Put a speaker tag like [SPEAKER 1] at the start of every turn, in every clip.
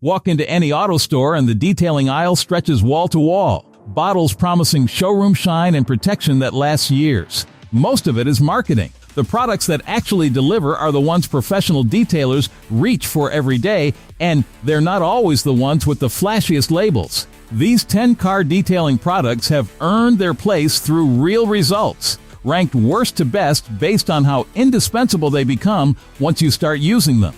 [SPEAKER 1] Walk into any auto store and the detailing aisle stretches wall to wall. Bottles promising showroom shine and protection that lasts years. Most of it is marketing. The products that actually deliver are the ones professional detailers reach for every day, and they're not always the ones with the flashiest labels. These 10 car detailing products have earned their place through real results, ranked worst to best based on how indispensable they become once you start using them.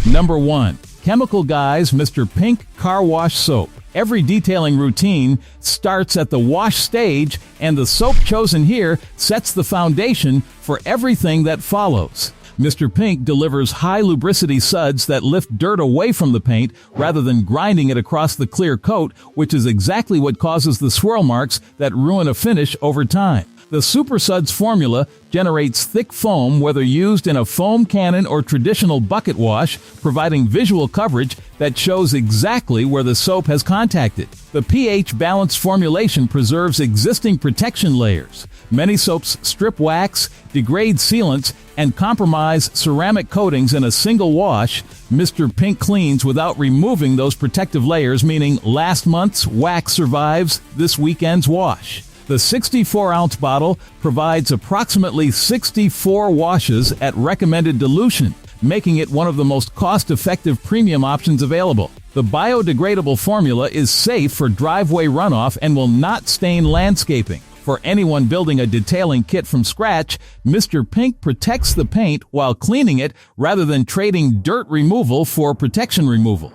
[SPEAKER 1] Number 1. Chemical Guy's Mr. Pink Car Wash Soap. Every detailing routine starts at the wash stage, and the soap chosen here sets the foundation for everything that follows. Mr. Pink delivers high lubricity suds that lift dirt away from the paint rather than grinding it across the clear coat, which is exactly what causes the swirl marks that ruin a finish over time. The Super Suds formula generates thick foam whether used in a foam cannon or traditional bucket wash, providing visual coverage that shows exactly where the soap has contacted. The pH-balanced formulation preserves existing protection layers. Many soaps strip wax, degrade sealants, and compromise ceramic coatings in a single wash. Mr. Pink cleans without removing those protective layers, meaning last month's wax survives this weekend's wash. The 64-ounce bottle provides approximately 64 washes at recommended dilution, making it one of the most cost-effective premium options available. The biodegradable formula is safe for driveway runoff and will not stain landscaping. For anyone building a detailing kit from scratch, Mr. Pink protects the paint while cleaning it rather than trading dirt removal for protection removal.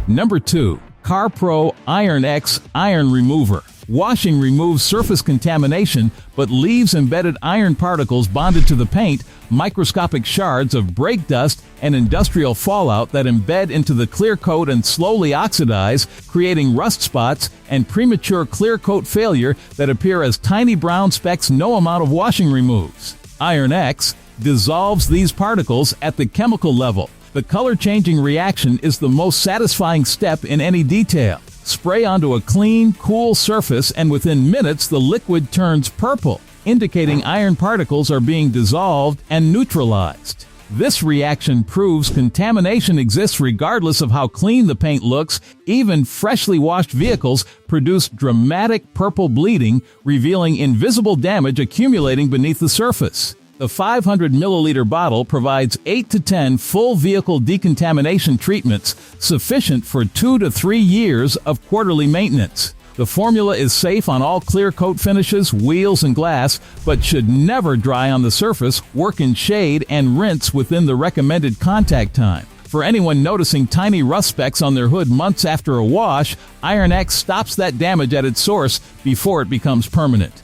[SPEAKER 1] Number 2. CarPro Iron X Iron Remover. Washing removes surface contamination but leaves embedded iron particles bonded to the paint, microscopic shards of brake dust, and industrial fallout that embed into the clear coat and slowly oxidize, creating rust spots and premature clear coat failure that appear as tiny brown specks no amount of washing removes. Iron X dissolves these particles at the chemical level. The color-changing reaction is the most satisfying step in any detail. Spray onto a clean, cool surface, and within minutes the liquid turns purple, indicating iron particles are being dissolved and neutralized. This reaction proves contamination exists regardless of how clean the paint looks. Even freshly washed vehicles produce dramatic purple bleeding, revealing invisible damage accumulating beneath the surface. The 500 milliliter bottle provides 8 to 10 full vehicle decontamination treatments, sufficient for 2 to 3 years of quarterly maintenance. The formula is safe on all clear coat finishes, wheels, and glass, but should never dry on the surface, work in shade, and rinse within the recommended contact time. For anyone noticing tiny rust specks on their hood months after a wash, Iron X stops that damage at its source before it becomes permanent.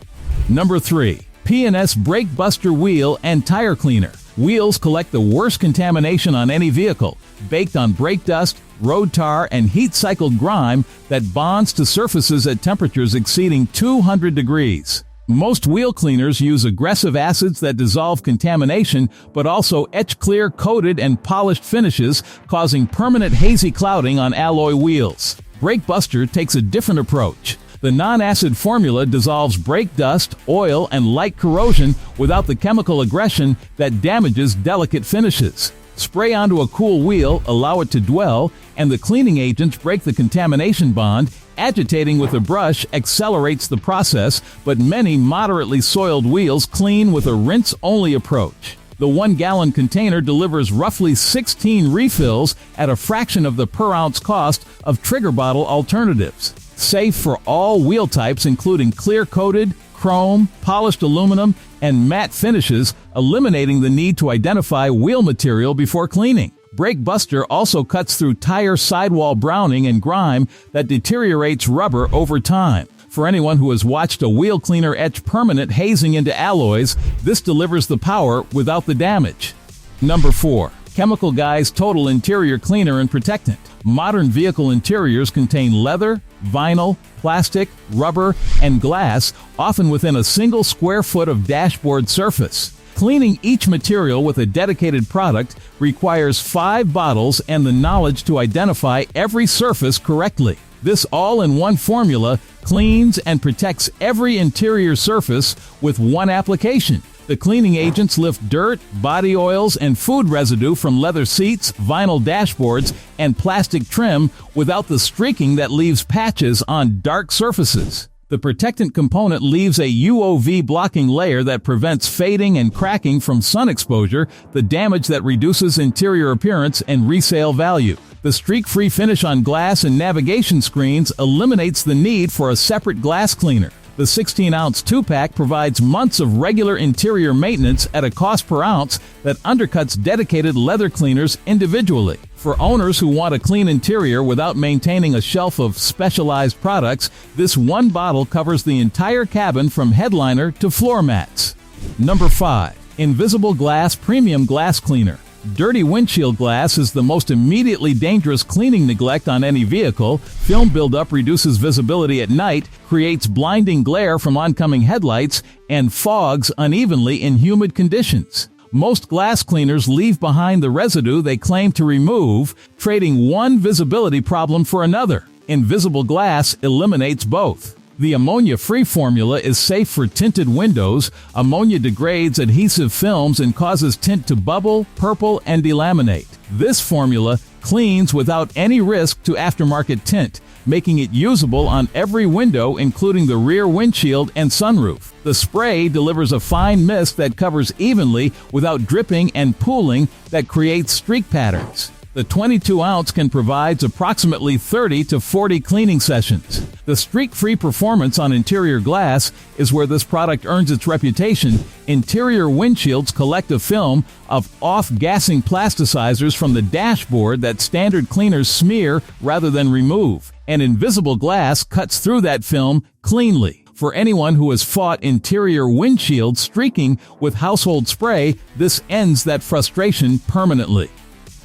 [SPEAKER 1] Number 3. P&S Brake Buster Wheel and Tire Cleaner. Wheels collect the worst contamination on any vehicle, baked on brake dust, road tar, and heat-cycled grime that bonds to surfaces at temperatures exceeding 200 degrees. Most wheel cleaners use aggressive acids that dissolve contamination, but also etch clear coated and polished finishes, causing permanent hazy clouding on alloy wheels. Brake Buster takes a different approach. The non-acid formula dissolves brake dust, oil, and light corrosion without the chemical aggression that damages delicate finishes. Spray onto a cool wheel, allow it to dwell, and the cleaning agents break the contamination bond. Agitating with a brush accelerates the process, but many moderately soiled wheels clean with a rinse-only approach. The 1-gallon container delivers roughly 16 refills at a fraction of the per-ounce cost of trigger bottle alternatives. Safe for all wheel types, including clear-coated, chrome, polished aluminum, and matte finishes, eliminating the need to identify wheel material before cleaning. Brake Buster also cuts through tire sidewall browning and grime that deteriorates rubber over time. For anyone who has watched a wheel cleaner etch permanent hazing into alloys, this delivers the power without the damage. Number 4. Chemical Guy's Total Interior Cleaner and Protectant. Modern vehicle interiors contain leather, vinyl, plastic, rubber, and glass, often within a single square foot of dashboard surface. Cleaning each material with a dedicated product requires 5 bottles and the knowledge to identify every surface correctly. This all-in-one formula cleans and protects every interior surface with one application. The cleaning agents lift dirt, body oils, and food residue from leather seats, vinyl dashboards, and plastic trim without the streaking that leaves patches on dark surfaces. The protectant component leaves a UOV blocking layer that prevents fading and cracking from sun exposure, the damage that reduces interior appearance and resale value. The streak-free finish on glass and navigation screens eliminates the need for a separate glass cleaner. The 16-ounce 2-pack provides months of regular interior maintenance at a cost per ounce that undercuts dedicated leather cleaners individually. For owners who want a clean interior without maintaining a shelf of specialized products, this one bottle covers the entire cabin from headliner to floor mats. Number 5. Invisible Glass Premium Glass Cleaner. Dirty windshield glass is the most immediately dangerous cleaning neglect on any vehicle. Film buildup reduces visibility at night, creates blinding glare from oncoming headlights, and fogs unevenly in humid conditions. Most glass cleaners leave behind the residue they claim to remove, trading one visibility problem for another. Invisible Glass eliminates both. The ammonia-free formula is safe for tinted windows. Ammonia degrades adhesive films and causes tint to bubble, purple, and delaminate. This formula cleans without any risk to aftermarket tint, making it usable on every window, including the rear windshield and sunroof. The spray delivers a fine mist that covers evenly without dripping and pooling that creates streak patterns. The 22-ounce can provide approximately 30 to 40 cleaning sessions. The streak-free performance on interior glass is where this product earns its reputation. Interior windshields collect a film of off-gassing plasticizers from the dashboard that standard cleaners smear rather than remove, and Invisible Glass cuts through that film cleanly. For anyone who has fought interior windshield streaking with household spray, this ends that frustration permanently.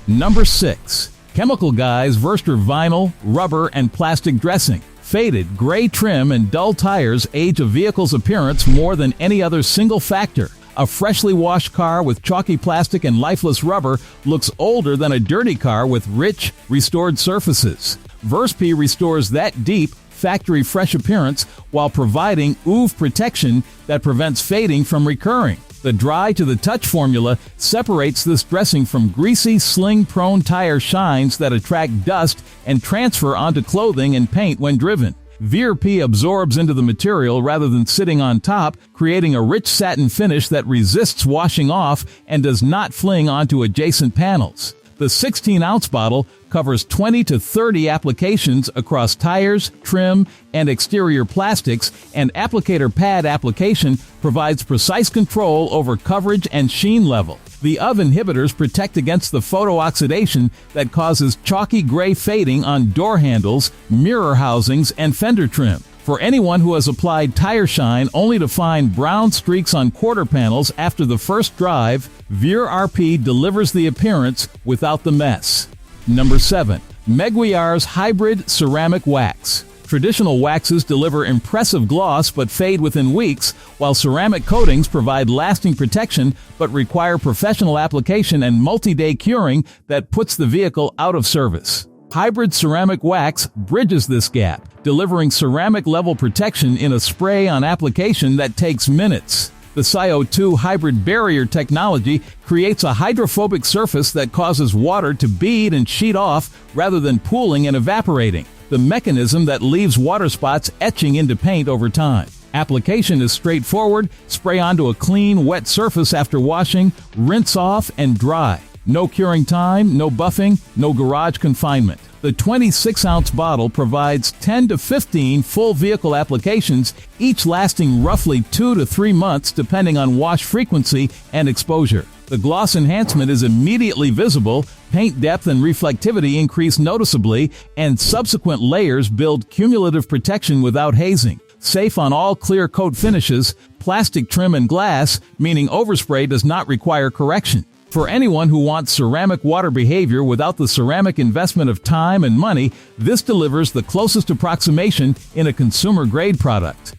[SPEAKER 1] Number 6. Chemical Guys Verster Vinyl, Rubber, and Plastic Dressing. Faded, gray trim, and dull tires age a vehicle's appearance more than any other single factor. A freshly washed car with chalky plastic and lifeless rubber looks older than a dirty car with rich, restored surfaces. VerSP restores that deep, factory-fresh appearance while providing OOV protection that prevents fading from recurring. The dry-to-the-touch formula separates this dressing from greasy, sling-prone tire shines that attract dust and transfer onto clothing and paint when driven. VerP absorbs into the material rather than sitting on top, creating a rich satin finish that resists washing off and does not fling onto adjacent panels. The 16-ounce bottle covers 20 to 30 applications across tires, trim, and exterior plastics, and applicator pad application provides precise control over coverage and sheen level. The UV inhibitors protect against the photooxidation that causes chalky gray fading on door handles, mirror housings, and fender trim. For anyone who has applied tire shine only to find brown streaks on quarter panels after the first drive, VerRP delivers the appearance without the mess. Number 7. Meguiar's Hybrid Ceramic Wax. Traditional waxes deliver impressive gloss but fade within weeks, while ceramic coatings provide lasting protection but require professional application and multi-day curing that puts the vehicle out of service. Hybrid Ceramic Wax bridges this gap, delivering ceramic-level protection in a spray on application that takes minutes. The CO2 hybrid barrier technology creates a hydrophobic surface that causes water to bead and sheet off rather than pooling and evaporating, the mechanism that leaves water spots etching into paint over time. Application is straightforward: spray onto a clean, wet surface after washing, rinse off, and dry. No curing time, no buffing, no garage confinement. The 26-ounce bottle provides 10 to 15 full vehicle applications, each lasting roughly 2 to 3 months depending on wash frequency and exposure. The gloss enhancement is immediately visible, paint depth and reflectivity increase noticeably, and subsequent layers build cumulative protection without hazing. Safe on all clear coat finishes, plastic trim and glass, meaning overspray does not require correction. For anyone who wants ceramic water behavior without the ceramic investment of time and money, this delivers the closest approximation in a consumer-grade product.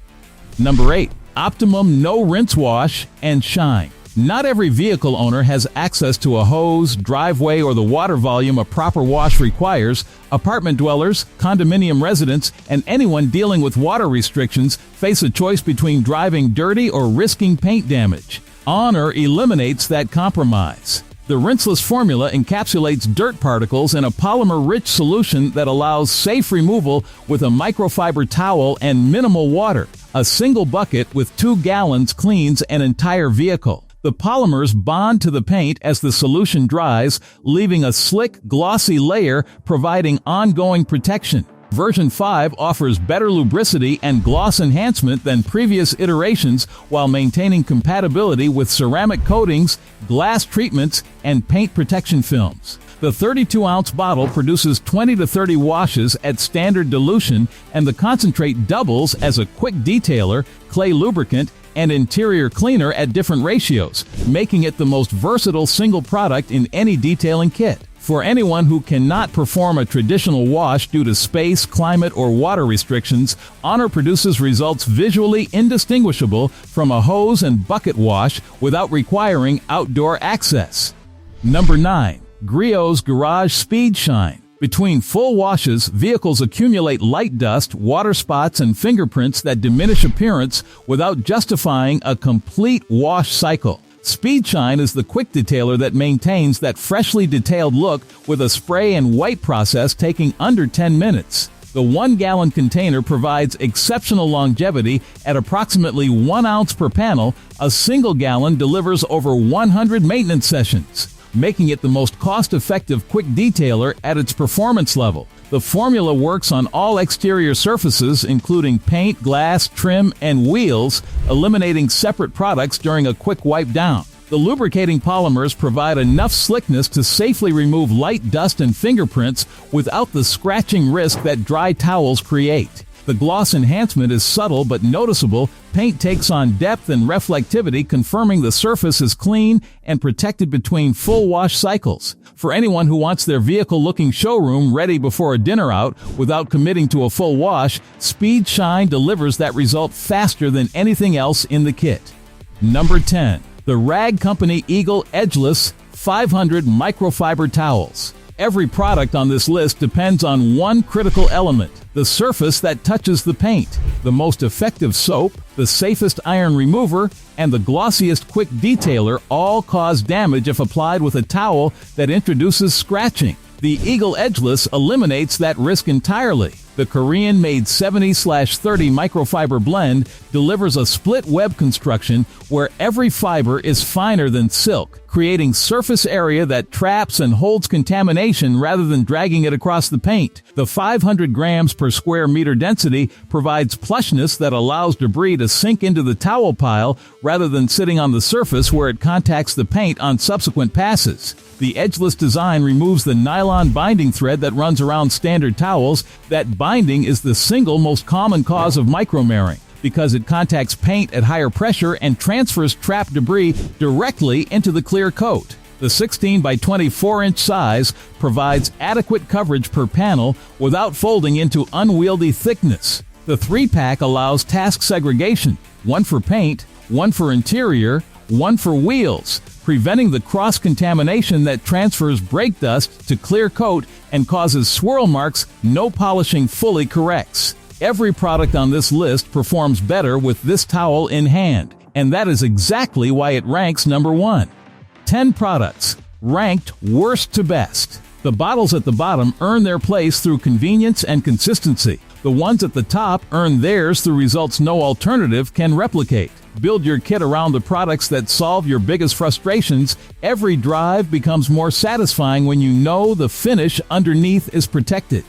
[SPEAKER 1] Number 8. Optimum No Rinse Wash and Shine. Not every vehicle owner has access to a hose, driveway, or the water volume a proper wash requires. Apartment dwellers, condominium residents, and anyone dealing with water restrictions face a choice between driving dirty or risking paint damage. Honor eliminates that compromise. The rinseless formula encapsulates dirt particles in a polymer-rich solution that allows safe removal with a microfiber towel and minimal water. A single bucket with 2 gallons cleans an entire vehicle. The polymers bond to the paint as the solution dries, leaving a slick, glossy layer providing ongoing protection. Version 5 offers better lubricity and gloss enhancement than previous iterations while maintaining compatibility with ceramic coatings, glass treatments, and paint protection films. The 32-ounce bottle produces 20 to 30 washes at standard dilution, and the concentrate doubles as a quick detailer, clay lubricant, and interior cleaner at different ratios, making it the most versatile single product in any detailing kit. For anyone who cannot perform a traditional wash due to space, climate, or water restrictions, Honor produces results visually indistinguishable from a hose and bucket wash without requiring outdoor access. Number 9. Griot's Garage Speed Shine. Between full washes, vehicles accumulate light dust, water spots, and fingerprints that diminish appearance without justifying a complete wash cycle. Speed Shine is the quick detailer that maintains that freshly detailed look with a spray and wipe process taking under 10 minutes. The 1-gallon container provides exceptional longevity at approximately 1 ounce per panel. A single gallon delivers over 100 maintenance sessions, making it the most cost-effective quick detailer at its performance level. The formula works on all exterior surfaces, including paint, glass, trim, and wheels, eliminating separate products during a quick wipe down. The lubricating polymers provide enough slickness to safely remove light dust and fingerprints without the scratching risk that dry towels create. The gloss enhancement is subtle but noticeable. Paint takes on depth and reflectivity, confirming the surface is clean and protected between full wash cycles. For anyone who wants their vehicle-looking showroom ready before a dinner out without committing to a full wash, Speed Shine delivers that result faster than anything else in the kit. Number 10. The Rag Company Eagle Edgeless 500 Microfiber Towels. Every product on this list depends on one critical element: the surface that touches the paint. The most effective soap, the safest iron remover, and the glossiest quick detailer all cause damage if applied with a towel that introduces scratching. The Eagle Edgeless eliminates that risk entirely. The Korean-made 70/30 microfiber blend delivers a split web construction where every fiber is finer than silk, creating surface area that traps and holds contamination rather than dragging it across the paint. The 500 grams per square meter density provides plushness that allows debris to sink into the towel pile rather than sitting on the surface where it contacts the paint on subsequent passes. The edgeless design removes the nylon binding thread that runs around standard towels. That binding is the single most common cause of micromarring, because it contacts paint at higher pressure and transfers trapped debris directly into the clear coat. The 16 by 24-inch size provides adequate coverage per panel without folding into unwieldy thickness. The 3-pack allows task segregation: one for paint, one for interior, one for wheels, preventing the cross-contamination that transfers brake dust to clear coat and causes swirl marks no polishing fully corrects. Every product on this list performs better with this towel in hand, and that is exactly why it ranks number 1. 10 products, ranked worst to best. The bottles at the bottom earn their place through convenience and consistency. The ones at the top earn theirs through results no alternative can replicate. Build your kit around the products that solve your biggest frustrations. Every drive becomes more satisfying when you know the finish underneath is protected.